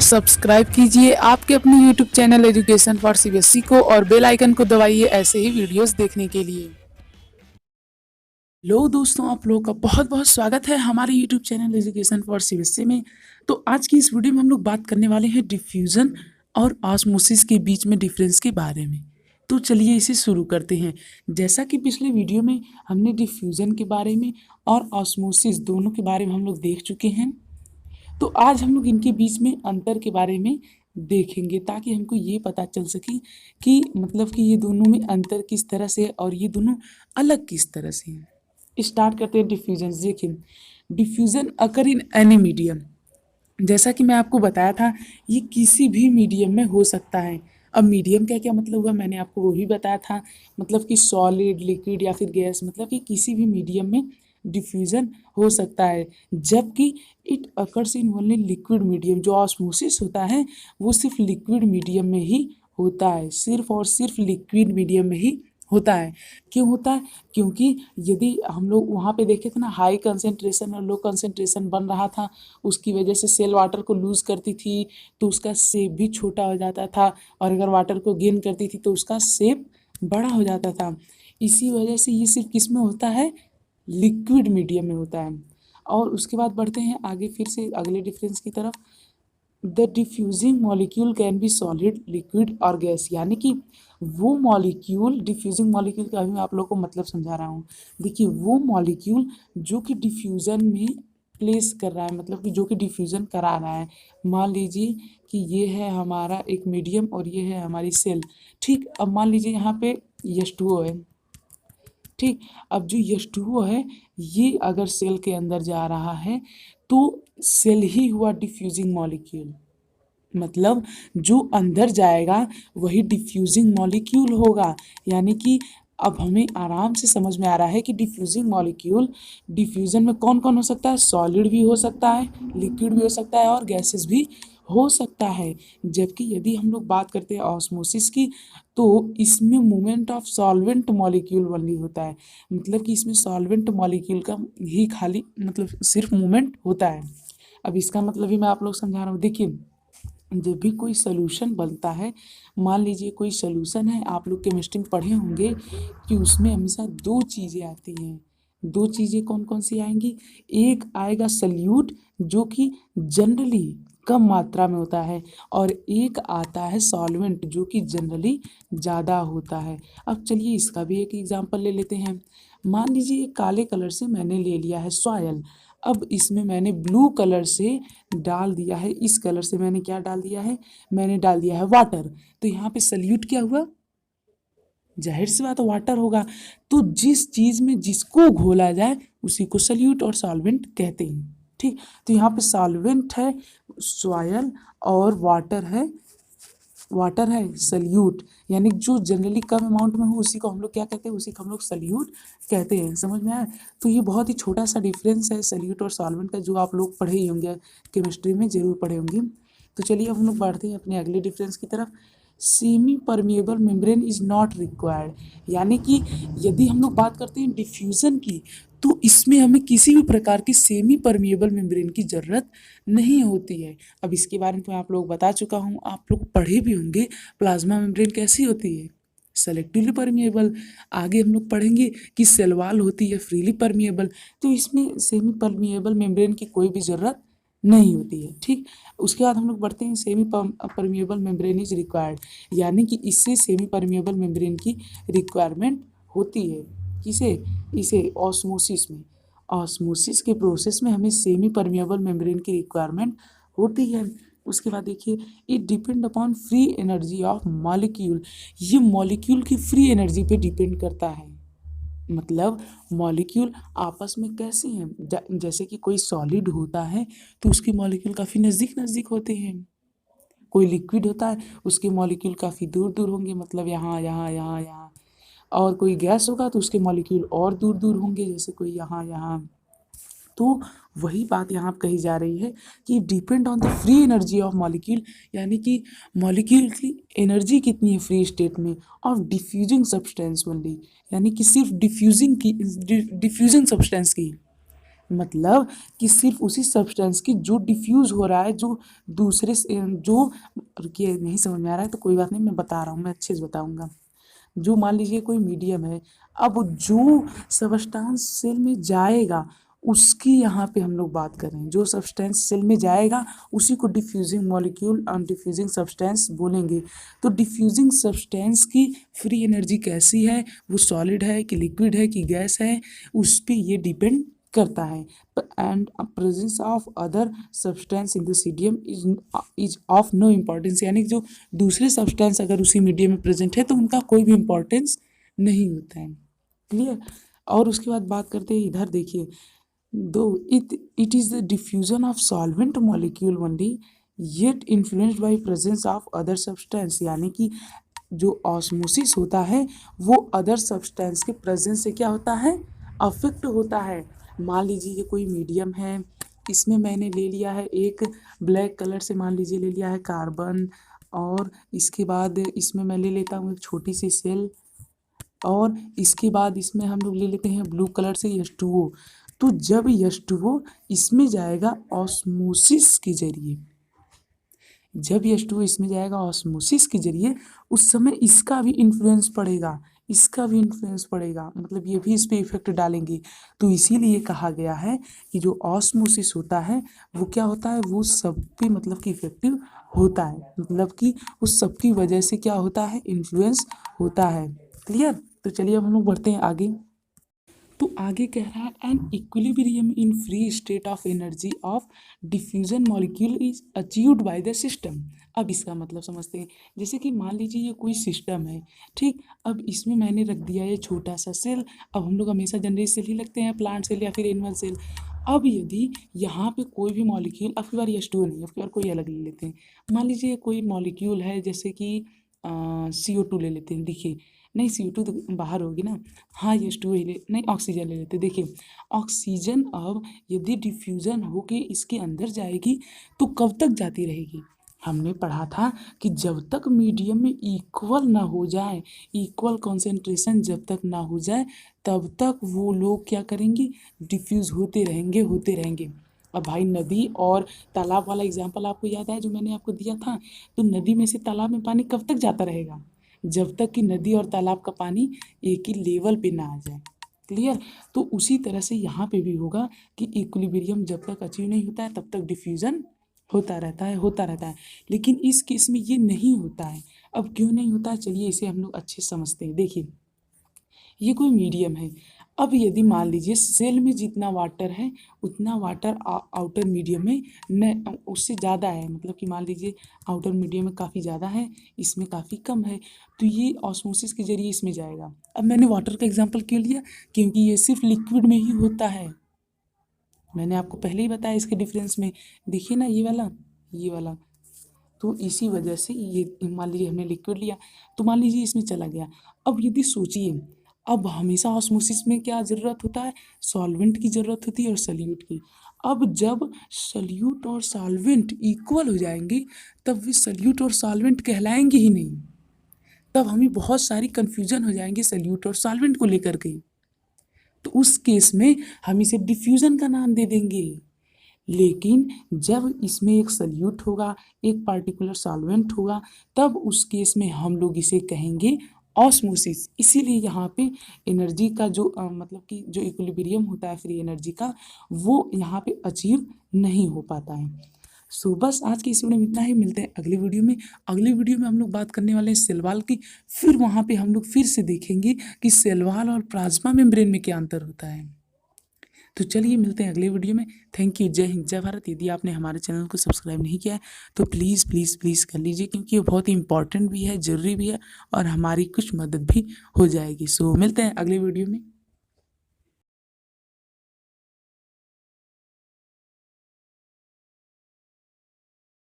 Subscribe कीजिए आपके अपने YouTube channel education for CBSE को और बेल आइकन को दबाइए ऐसे ही वीडियोस देखने के लिए। लो दोस्तों, आप लोगों का बहुत बहुत स्वागत है हमारे YouTube channel education for CBSE में। तो आज की इस वीडियो में हम लोग बात करने वाले हैं डिफ्यूज़न और ऑस्मोसिस के बीच में डिफरेंस के बारे में। तो चलिए इसे शुरू करते हैं। जैसा कि पिछले वीडियो में हमने डिफ्यूज़न के बारे में और ऑस्मोसिस दोनों के बारे में हम लोग देख चुके हैं, तो आज हम लोग इनके बीच में अंतर के बारे में देखेंगे ताकि हमको ये पता चल सके कि मतलब कि ये दोनों में अंतर किस तरह से है और ये दोनों अलग किस तरह से हैं। स्टार्ट करते हैं डिफ्यूजन। देखिए, diffusion occur in any medium. जैसा कि मैं आपको बताया था, ये किसी भी मीडियम में हो सकता है। अब मीडियम का क्या मतलब हुआ, मैंने आपको वो भी बताया था। मतलब कि सॉलिड, लिक्विड या फिर गैस, मतलब कि किसी भी मीडियम में डिफ्यूज़न हो सकता है। जबकि it occurs in only liquid medium. जो ऑस्मोसिस होता है वो सिर्फ लिक्विड मीडियम में ही होता है, सिर्फ और सिर्फ लिक्विड मीडियम में ही होता है। क्यों होता है? क्योंकि यदि हम लोग वहाँ पे देखे थे ना, हाई कंसंट्रेशन और लो कंसंट्रेशन बन रहा था, उसकी वजह से सेल वाटर को लूज़ करती थी तो उसका शेप भी छोटा हो जाता था, और अगर वाटर को गेन करती थी तो उसका शेप बड़ा हो जाता था। इसी वजह से ये सिर्फ किस में होता है? लिक्विड मीडियम में होता है। और उसके बाद बढ़ते हैं आगे फिर से अगले डिफरेंस की तरफ। The diffusing molecule can be solid, liquid और गैस। यानी कि वो मॉलिक्यूल, डिफ्यूजिंग मॉलिक्यूल का अभी मैं आप लोगों को मतलब समझा रहा हूँ। देखिए, वो मॉलिक्यूल जो कि डिफ्यूज़न में प्लेस कर रहा है, मतलब कि जो कि डिफ्यूज़न करा रहा है। मान लीजिए कि ये है हमारा एक मीडियम और ये है हमारी सेल। ठीक, अब मान लीजिए यहाँ पे H2O है। ठीक, अब जो H2O है ये अगर सेल के अंदर जा रहा है तो सेल ही हुआ डिफ्यूजिंग मॉलिक्यूल। मतलब जो अंदर जाएगा वही डिफ्यूजिंग मॉलिक्यूल होगा। यानी कि अब हमें आराम से समझ में आ रहा है कि डिफ्यूजिंग मॉलिक्यूल डिफ्यूजन में कौन कौन हो सकता है? सॉलिड भी हो सकता है, लिक्विड भी हो सकता है और गैसेस भी हो सकता है। जबकि यदि हम लोग बात करते हैं ऑस्मोसिस की, तो इसमें movement of solvent molecule only होता है। मतलब कि इसमें सॉल्वेंट मॉलिक्यूल का ही खाली मतलब सिर्फ मूवमेंट होता है। अब इसका मतलब भी मैं आप लोग समझा रहा हूँ। देखिए, जब भी कोई सोल्यूशन बनता है, मान लीजिए कोई सोल्यूशन है, आप लोग केमिस्ट्री में पढ़े होंगे कि उसमें हमेशा दो चीज़ें आती हैं। दो चीज़ें कौन कौन सी आएंगी? एक आएगा सल्यूट जो कि जनरली कम मात्रा में होता है, और एक आता है सॉल्वेंट जो कि जनरली ज़्यादा होता है। अब चलिए इसका भी एक एग्जांपल ले लेते हैं। मान लीजिए काले कलर से मैंने ले लिया है सॉयल। अब इसमें मैंने ब्लू कलर से डाल दिया है, इस कलर से मैंने क्या डाल दिया है? मैंने डाल दिया है वाटर। तो यहाँ पे सल्यूट क्या हुआ? जाहिर सी बात वाटर होगा। तो जिस चीज़ में जिसको घोला जाए उसी को सल्यूट और सॉल्वेंट कहते हैं। ठीक, तो यहाँ पे सॉल्वेंट है सॉयल और वाटर है सल्यूट। यानी जो जनरली कम अमाउंट में हो उसी को हम लोग क्या कहते हैं? उसी को हम लोग सल्यूट कहते हैं। समझ में आया? तो ये बहुत ही छोटा सा डिफरेंस है सल्यूट और सॉल्वेंट का, जो आप लोग पढ़े ही होंगे, केमिस्ट्री में जरूर पढ़े होंगे। तो चलिए अब हम लोग बढ़ते हैं अपने अगले डिफरेंस की तरफ। Semi permeable membrane is not required. यानी कि यदि हम लोग बात करते हैं डिफ्यूज़न की, तो इसमें हमें किसी भी प्रकार की सेमी परमिएबल मेम्ब्रेन की ज़रूरत नहीं होती है। अब इसके बारे में मैं आप लोग बता चुका हूँ, आप लोग पढ़े भी होंगे प्लाज्मा मेम्ब्रेन कैसी होती है? Selectively permeable. आगे हम लोग पढ़ेंगे कि सेल वॉल होती है फ्रीली परमिएबल। तो इसमें सेमी परमिएबल मेम्ब्रेन की कोई भी ज़रूरत नहीं होती है। ठीक, उसके बाद हम लोग बढ़ते हैं semi permeable membrane is required. यानी कि इससे सेमी परमिएबल मेम्ब्रेन की रिक्वायरमेंट होती है। किसे? इसे ऑस्मोसिस में। ऑस्मोसिस के प्रोसेस में हमें सेमी परमिएबल मेम्ब्रेन की रिक्वायरमेंट होती है। उसके बाद देखिए, it depend upon free energy of molecule. ये मॉलिक्यूल की फ्री एनर्जी पे डिपेंड करता है। मतलब मॉलिक्यूल आपस में कैसे हैं? जैसे कि कोई सॉलिड होता है तो उसके मॉलिक्यूल काफ़ी नज़दीक नज़दीक होते हैं। कोई लिक्विड होता है उसके मॉलिक्यूल काफ़ी दूर दूर होंगे, मतलब यहाँ यहाँ यहाँ यहाँ। और कोई गैस होगा तो उसके मॉलिक्यूल और दूर दूर होंगे, जैसे कोई यहाँ यहाँ। तो वही बात यहाँ कही जा रही है कि depend on the free energy of molecule. यानी कि मॉलिक्यूल की एनर्जी कितनी है फ्री स्टेट में, और डिफ्यूजिंग सब्सटेंस ओनली। यानी कि सिर्फ डिफ्यूजिंग सब्सटेंस की मतलब कि सिर्फ उसी सब्सटेंस की जो डिफ्यूज हो रहा है, जो दूसरे जो, रुकिए नहीं समझ में आ रहा है तो कोई बात नहीं, मैं बता रहा हूँ, मैं अच्छे से बताऊंगा। जो मान लीजिए कोई मीडियम है, अब जो सब्सटेंस सेल में जाएगा उसकी यहाँ पे हम लोग बात कर रहे हैं। जो सब्सटेंस सेल में जाएगा उसी को डिफ्यूजिंग मॉलिक्यूल और डिफ्यूजिंग सब्सटेंस बोलेंगे। तो डिफ्यूजिंग सब्सटेंस की फ्री एनर्जी कैसी है, वो सॉलिड है कि लिक्विड है कि गैस है, उस पर ये डिपेंड करता है। And presence of other substance in the medium is of no importance, यानी कि जो दूसरे सब्सटेंस अगर उसी मीडियम में प्रेजेंट है तो उनका कोई भी इम्पोर्टेंस नहीं होता है। क्लियर। और उसके बाद बात करते हैं, इधर देखिए, दो it is the diffusion of solvent molecule only yet influenced by presence of other substance, यानी कि जो ऑस्मोसिस होता है वो अदर सब्सटेंस के प्रेजेंस से क्या होता है, अफेक्ट होता है। मान लीजिए ये कोई मीडियम है, इसमें मैंने ले लिया है एक ब्लैक कलर से, मान लीजिए ले लिया है कार्बन, और इसके बाद इसमें मैं ले लेता हूँ एक छोटी सी सेल, और इसके बाद इसमें हम लोग ले लेते हैं ब्लू कलर से H2O। तो जब H2O इसमें जाएगा ऑस्मोसिस के जरिए, जब H2O इसमें जाएगा ऑस्मोसिस के जरिए, उस समय इसका भी इन्फ्लुएंस पड़ेगा, इसका भी इन्फ्लुएंस पड़ेगा, मतलब ये भी इस पर इफेक्ट डालेंगे। तो इसीलिए कहा गया है कि जो ऑस्मोसिस होता है वो क्या होता है, वो सब पे मतलब कि इफेक्टिव होता है, मतलब कि उस सब की वजह से क्या होता है, इन्फ्लुएंस होता है। क्लियर। तो चलिए अब हम लोग बढ़ते हैं आगे। तो आगे कह रहा है an equilibrium in free state of energy of diffusion molecule is achieved by the system. अब इसका मतलब समझते हैं। जैसे कि मान लीजिए ये कोई सिस्टम है, ठीक। अब इसमें मैंने रख दिया ये छोटा सा सेल। अब हम लोग हमेशा जनरल सेल ही लगते हैं, प्लांट सेल या फिर एनिमल सेल। अब यदि यहाँ पे कोई भी मॉलिक्यूल, अब की बार H2O नहीं, अब की बार कोई अलग ले लेते हैं। मान लीजिए कोई मॉलिक्यूल है, जैसे कि CO2 ले लेते हैं। देखिए, नहीं CO2 तो बाहर होगी ना, हाँ H2O ही ले, नहीं ऑक्सीजन ले लेते। देखिए ऑक्सीजन अब यदि डिफ्यूज़न होके इसके अंदर जाएगी तो कब तक जाती रहेगी। हमने पढ़ा था कि जब तक मीडियम में इक्वल ना हो जाए, इक्वल कॉन्सेंट्रेशन जब तक ना हो जाए, तब तक वो लोग क्या करेंगे, डिफ्यूज़ होते रहेंगे, होते रहेंगे। अब भाई नदी और तालाब वाला एग्जाम्पल आपको याद है जो मैंने आपको दिया था। तो नदी में से तालाब में पानी कब तक जाता रहेगा, जब तक कि नदी और तालाब का पानी एक ही लेवल पे ना आ जाए। क्लियर। तो उसी तरह से यहाँ पे भी होगा कि इक्विलिब्रियम जब तक अचीव नहीं होता है तब तक डिफ्यूज़न होता रहता है, होता रहता है। लेकिन इस केस में ये नहीं होता है। अब क्यों नहीं होता है, चलिए इसे हम लोग अच्छे से समझते हैं। देखिए ये कोई मीडियम है। अब यदि मान लीजिए सेल में जितना वाटर है उतना वाटर आउटर मीडियम में न उससे ज़्यादा है, मतलब कि मान लीजिए आउटर मीडियम में काफ़ी ज़्यादा है, इसमें काफ़ी कम है, तो ये ऑस्मोसिस के जरिए इसमें जाएगा। अब मैंने वाटर का एग्जांपल क्यों लिया, क्योंकि ये सिर्फ लिक्विड में ही होता है। मैंने आपको पहले ही बताया इसके डिफरेंस में। देखिए ना ये वाला, ये वाला, तो इसी वजह से ये मान लीजिए हमने लिक्विड लिया, तो मान लीजिए इसमें चला गया। अब यदि सोचिए, अब हमेशा ऑस्मोसिस में क्या ज़रूरत होता है, सॉल्वेंट की ज़रूरत होती है और सल्यूट की। अब जब सल्यूट और सॉल्वेंट इक्वल हो जाएंगे तब वे सल्यूट और सॉल्वेंट कहलाएंगे ही नहीं। तब हमें बहुत सारी कन्फ्यूजन हो जाएंगे सल्यूट और सॉल्वेंट को लेकर के। तो उस केस में हम इसे डिफ्यूज़न का नाम दे देंगे। लेकिन जब इसमें एक सल्यूट होगा, एक पार्टिकुलर सॉल्वेंट होगा, तब उस केस में हम लोग इसे कहेंगे ऑस्मोसिस। इसीलिए यहाँ पे एनर्जी का जो मतलब कि जो इक्विलिब्रियम होता है फ्री एनर्जी का, वो यहाँ पे अचीव नहीं हो पाता है। सो बस आज की इस वीडियो में इतना ही। मिलते हैं अगली वीडियो में। अगली वीडियो में हम लोग बात करने वाले हैं सेल वॉल की। फिर वहाँ पे हम लोग फिर से देखेंगे कि सेल वॉल और प्लाज्मा मेम्ब्रेन में क्या अंतर होता है। तो चलिए मिलते हैं अगले वीडियो में। Thank you. जय हिंद, जय भारत। यदि आपने हमारे चैनल को सब्सक्राइब नहीं किया है तो प्लीज़ प्लीज़ प्लीज़ कर लीजिए, क्योंकि ये बहुत ही इंपॉर्टेंट भी है, ज़रूरी भी है, और हमारी कुछ मदद भी हो जाएगी। सो मिलते हैं अगले वीडियो में।